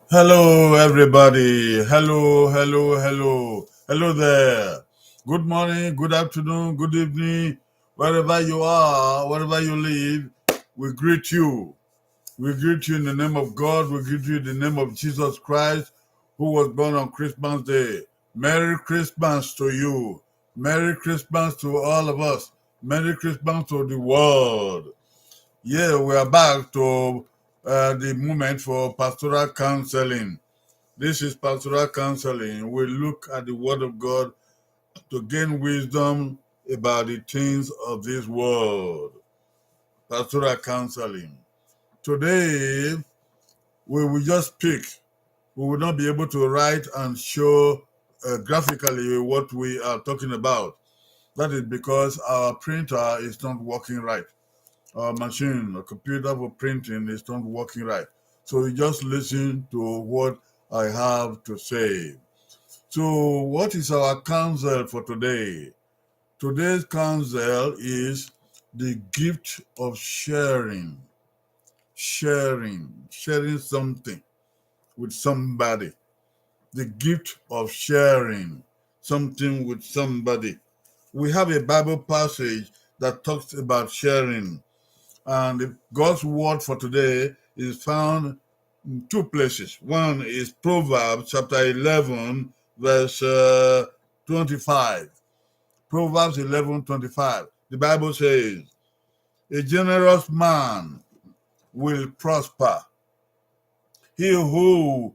Hello, everybody. Hello there. Good morning, good afternoon, good evening, wherever you are, wherever you live. We greet you. We greet you in the name of God. We greet you in the name of Jesus Christ, who was born on Christmas Day. Merry Christmas to you. Merry Christmas to all of us. Merry Christmas to the world. Yeah, we are back to the moment for pastoral counseling. This is pastoral counseling. We look at the Word of God to gain wisdom about the things of this world. Pastoral counseling. Today, we will just speak. We will not be able to write and show graphically what we are talking about. That is because our printer is not working right. Our machine, a computer for printing is not working right. So you just listen to what I have to say. So what is our counsel for today? Today's counsel is the gift of sharing. Sharing something with somebody. The gift of sharing something with somebody. We have a Bible passage that talks about sharing. And God's word for today is found in two places. One is Proverbs chapter 11, verse 25. Proverbs 11:25. The Bible says, a generous man will prosper. He who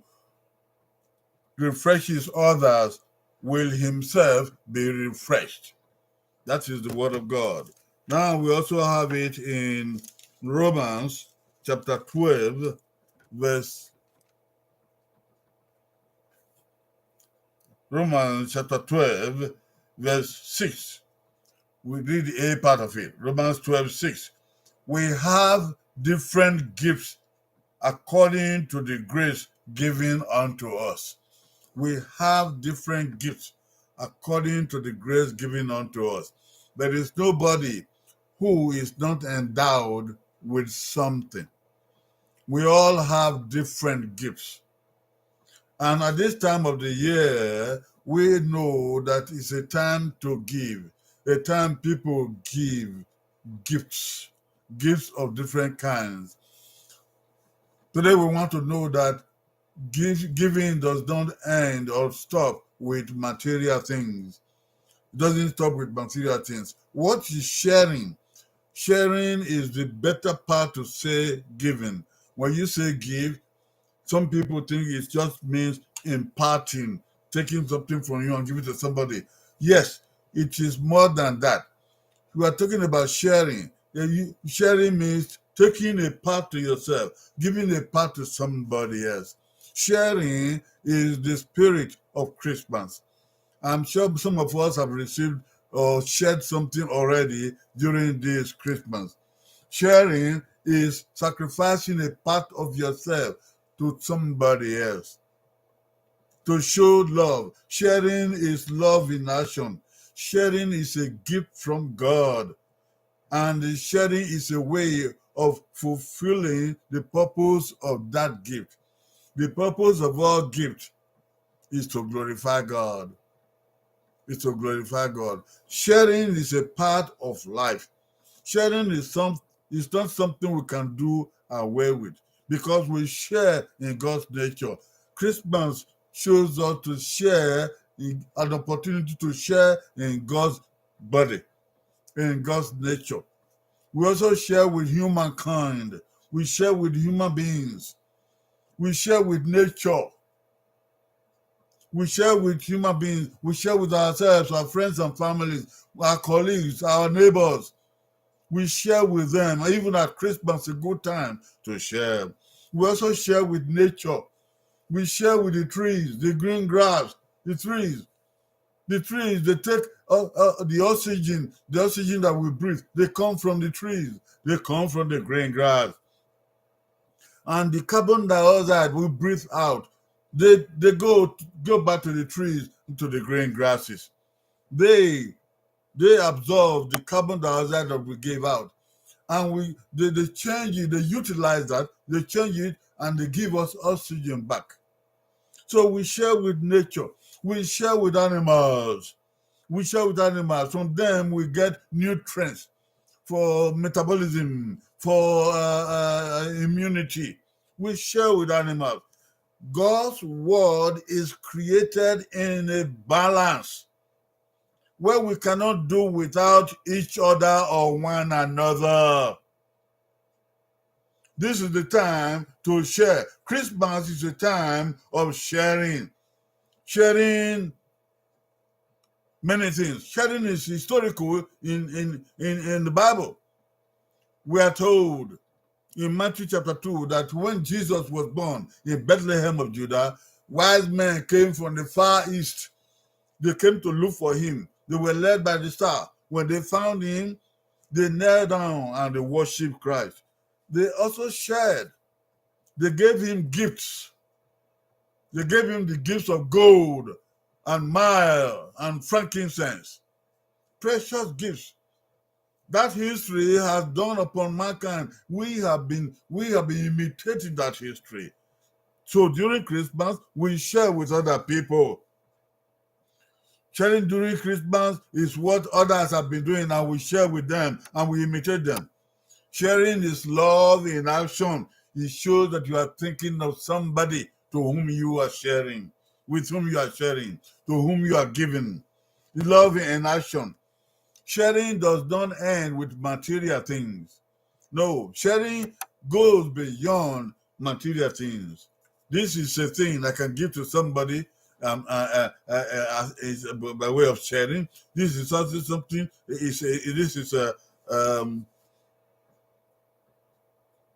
refreshes others will himself be refreshed. That is the word of God. Now we also have it in Romans chapter 12, verse Romans chapter 12, verse 6. We read the A part of it. Romans 12:6. We have different gifts according to the grace given unto us. We have different gifts according to the grace given unto us. There is nobody who is not endowed with something. We all have different gifts. And at this time of the year, we know that it's a time to give, a time people give gifts of different kinds. Today we want to know that giving does not end or stop with material things. It doesn't stop with material things. What is sharing? Sharing is the better part to say giving. When you say give, some people think it just means imparting, taking something from you and giving it to somebody. Yes, it is more than that. We are talking about sharing. Sharing means taking a part to yourself, giving a part to somebody else. Sharing is the spirit of Christmas. I'm sure some of us have received or shared something already during this Christmas. Sharing is sacrificing a part of yourself to somebody else to show love. Sharing is love in action. Sharing is a gift from God, and sharing is a way of fulfilling the purpose of that gift. The purpose of all gifts is to glorify God. Is to glorify God. Sharing is a part of life. Sharing is not something we can do away with because we share in God's nature. Christmas shows us to share an opportunity to share in God's body, in God's nature. We also share with humankind. We share with human beings. We share with nature. We share with human beings. We share with ourselves, our friends and families, our colleagues, our neighbors. We share with them, even at Christmas, a good time to share. We also share with nature. We share with the trees, the green grass, the trees. The trees, they take the oxygen that we breathe. They come from the trees. They come from the green grass. And the carbon dioxide we breathe out, they go back to the trees, to the green grasses. They absorb the carbon dioxide that we gave out. and they change it, they utilize that, they change it, and they give us oxygen back. So we share with nature, we share with animals, we share with animals. From them we get nutrients for metabolism, for immunity. We share with animals. God's word is created in a balance where we cannot do without each other or one another. This is the time to share. Christmas is a time of sharing. Sharing many things. Sharing is historical in the Bible. We are told in Matthew chapter 2 that when Jesus was born in Bethlehem of Judah, wise men came from the far east. They came to look for him. They were led by the star. When they found him, they knelt down and they worshiped Christ. They also shared. They gave him gifts. They gave him the gifts of gold and myrrh and frankincense. Precious gifts. That history has dawned upon mankind. We have been imitating that history. So during Christmas, we share with other people. Sharing during Christmas is what others have been doing, and we share with them and we imitate them. Sharing is love in action. It shows that you are thinking of somebody to whom you are sharing, with whom you are sharing, to whom you are giving. Love in action. Sharing does not end with material things. No, sharing goes beyond material things. This is a thing I can give to somebody is by way of sharing. This is also something. This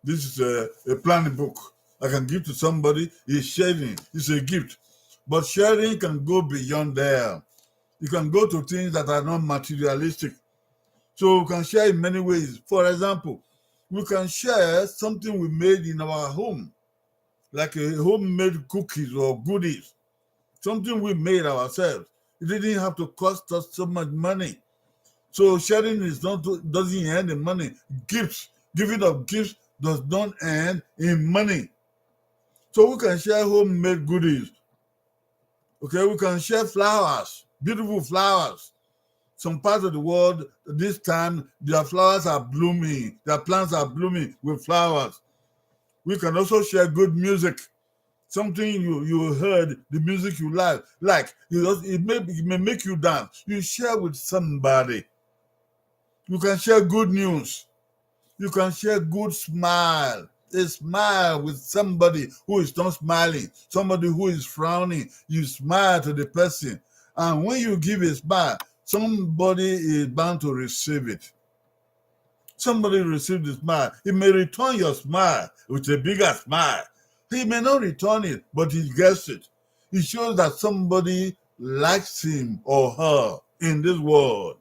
is a planning book I can give to somebody. Is sharing. It's a gift, but sharing can go beyond there. You can go to things that are not materialistic. So we can share in many ways. For example, we can share something we made in our home, like a homemade cookies or goodies, something we made ourselves. It didn't have to cost us so much money. So sharing doesn't end in money. Giving of gifts does not end in money. So we can share homemade goodies. Okay, we can share flowers, beautiful flowers. Some parts of the world, this time, their flowers are blooming. Their plants are blooming with flowers. We can also share good music. Something you heard, the music you like. It may make you dance. You share with somebody. You can share good news. You can share good smile. A smile with somebody who is not smiling, somebody who is frowning. You smile to the person. And when you give a smile, somebody is bound to receive it. Somebody receives the smile. He may return your smile with a bigger smile. He may not return it, but he gets it. It shows that somebody likes him or her in this world.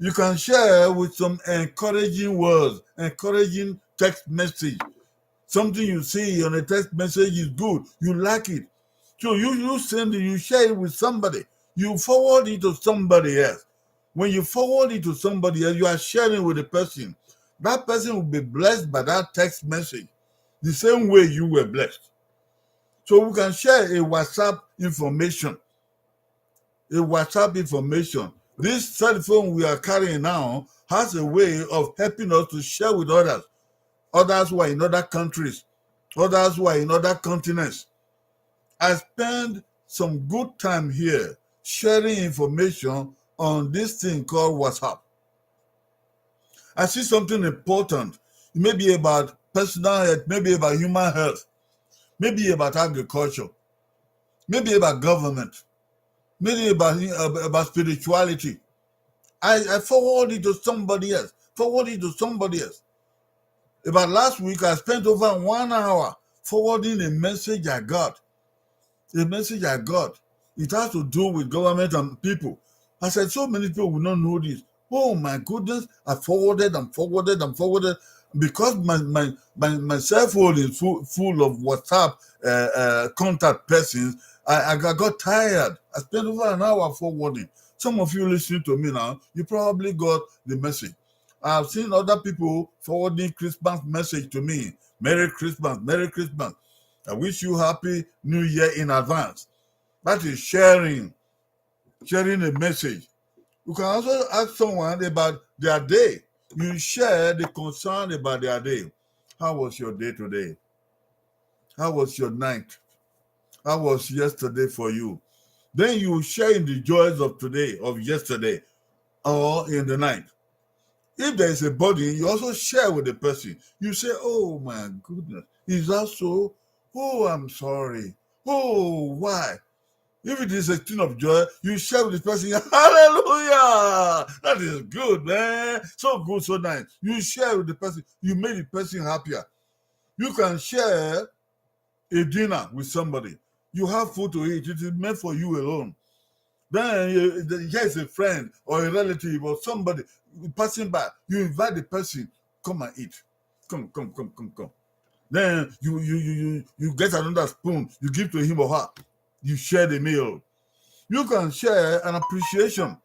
You can share with some encouraging words, encouraging text message. Something you see on a text message is good. You like it. So you send it, you share it with somebody. You forward it to somebody else. When you forward it to somebody else, you are sharing with the person. That person will be blessed by that text message the same way you were blessed. So we can share a WhatsApp information. This cell phone we are carrying now has a way of helping us to share with others who are in other countries, others who are in other continents. I spend some good time here sharing information on this thing called WhatsApp. I see something important. It may be about personal health, maybe about human health, maybe about agriculture, maybe about government, maybe about spirituality. I forward it to somebody else. About last week, I spent over 1 hour forwarding a message I got. It has to do with government and people. I said, so many people will not know this. Oh my goodness, I forwarded. Because my cell phone is full of WhatsApp contact persons, I got tired. I spent over 1 hour forwarding. Some of you listening to me now, you probably got the message. I've seen other people forwarding Christmas message to me. Merry Christmas, Merry Christmas. I wish you Happy New Year in advance. That is sharing a message. You can also ask someone about their day. You share the concern about their day. How was your day today? How was your night? How was yesterday for you? Then you share in the joys of today, of yesterday, or in the night. If there is a burden, you also share with the person. You say, oh my goodness, is that so? Oh, I'm sorry. Oh, why? If it is a thing of joy, you share with the person, hallelujah! That is good, man. So good, so nice. You share with the person, you make the person happier. You can share a dinner with somebody. You have food to eat, it is meant for you alone. Then here is a friend or a relative or somebody passing by. You invite the person, come and eat. Come. Then you get another spoon, you give to him or her. You share the meal. You can share an appreciation.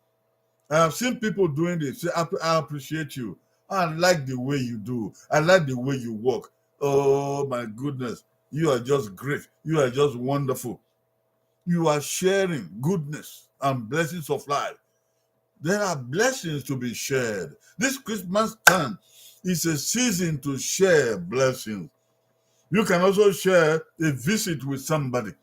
I have seen people doing this. Say, I appreciate you. I like the way you do. I like the way you walk. Oh my goodness. You are just great. You are just wonderful. You are sharing goodness and blessings of life. There are blessings to be shared. This Christmas time is a season to share blessings. You can also share a visit with somebody.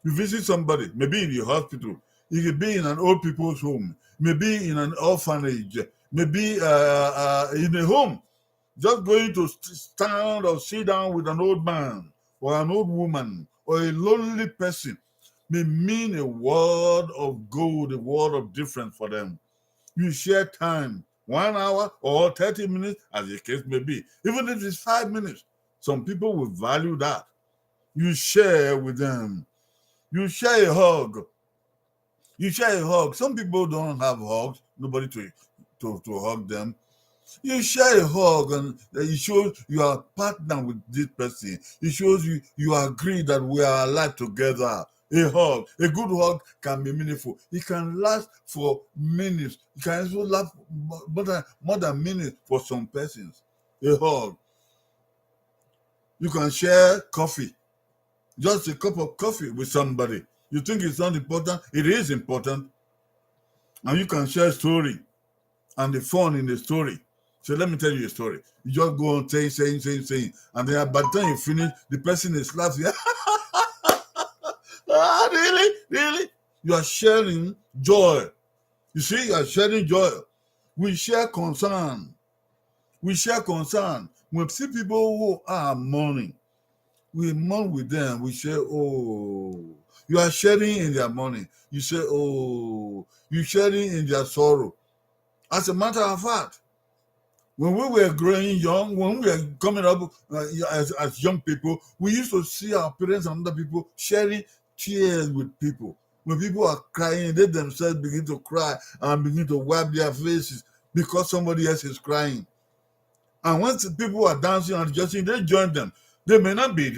You visit somebody, maybe in the hospital. It could be in an old people's home, maybe in an orphanage, maybe in a home. Just going to stand or sit down with an old man or an old woman or a lonely person may mean a word of gold, a word of difference for them. You share time, 1 hour or 30 minutes, as the case may be. Even if it's 5 minutes, some people will value that. You share with them. You share a hug. You share a hug. Some people don't have hugs, nobody to hug them. You share a hug and it shows you are partner with this person. It shows you agree that we are alive together. A hug, a good hug can be meaningful. It can last for minutes. It can also last more than minutes for some persons. A hug. You can share coffee. Just a cup of coffee with somebody. You think it's not important? It is important. And you can share story and the fun in the story. So let me tell you a story. You just go on saying. And then by the time you finish, the person is laughing. Ah, really? Really? You are sharing joy. You see, you are sharing joy. We share concern. We share concern. When we see people who are mourning, we mourn with them. We say, oh, you are sharing in their mourning. You say, oh, you sharing in their sorrow. As a matter of fact, when we were growing young, when we were coming up as young people, we used to see our parents and other people sharing tears with people. When people are crying, they themselves begin to cry and begin to wipe their faces because somebody else is crying. And once people are dancing and adjusting, they join them. They may not be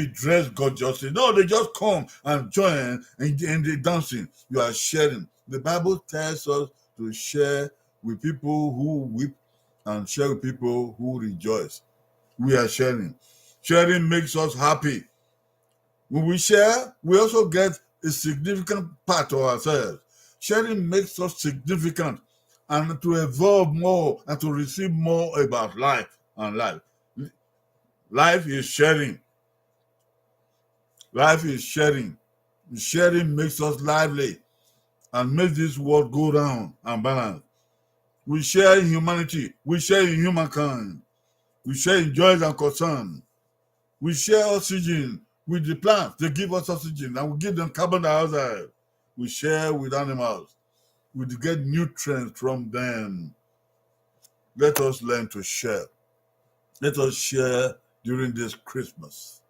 dressed gorgeously. No, they just come and join and they're dancing. You are sharing. The Bible tells us to share with people who weep and share with people who rejoice. We are sharing. Sharing makes us happy. When we share, we also get a significant part of ourselves. Sharing makes us significant and to evolve more and to receive more about life and life. Life is sharing. Life is sharing. Sharing makes us lively and makes this world go round and balance. We share in humanity. We share in humankind. We share in joys and concern. We share oxygen with the plants. They give us oxygen and we give them carbon dioxide. We share with animals. We get nutrients from them. Let us learn to share. Let us share during this Christmas.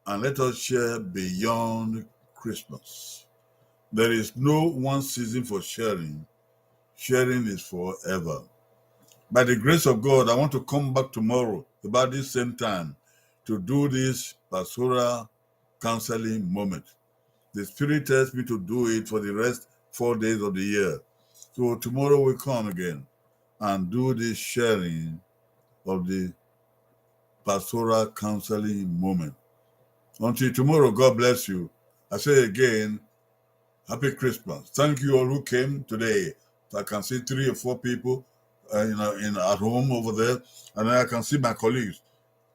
And let us share beyond Christmas. There is no one season for sharing. Sharing is forever. By the grace of God, I want to come back tomorrow about this same time to do this pastoral counseling moment. The Spirit tells me to do it for the rest 4 days of the year. So tomorrow we come again. and do the sharing of the pastoral counseling moment. Until tomorrow, God bless you. I say again, Happy Christmas. Thank you all who came today. I can see 3 or 4 people at home over there. And I can see my colleagues,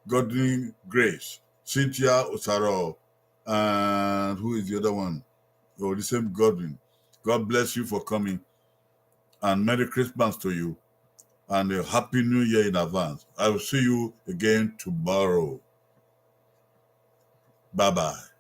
Godwin Grace, Cynthia Osaro, and who is the other one? Oh, the same Godwin. God bless you for coming. And Merry Christmas to you. And a Happy New Year in advance. I will see you again tomorrow. Bye-bye.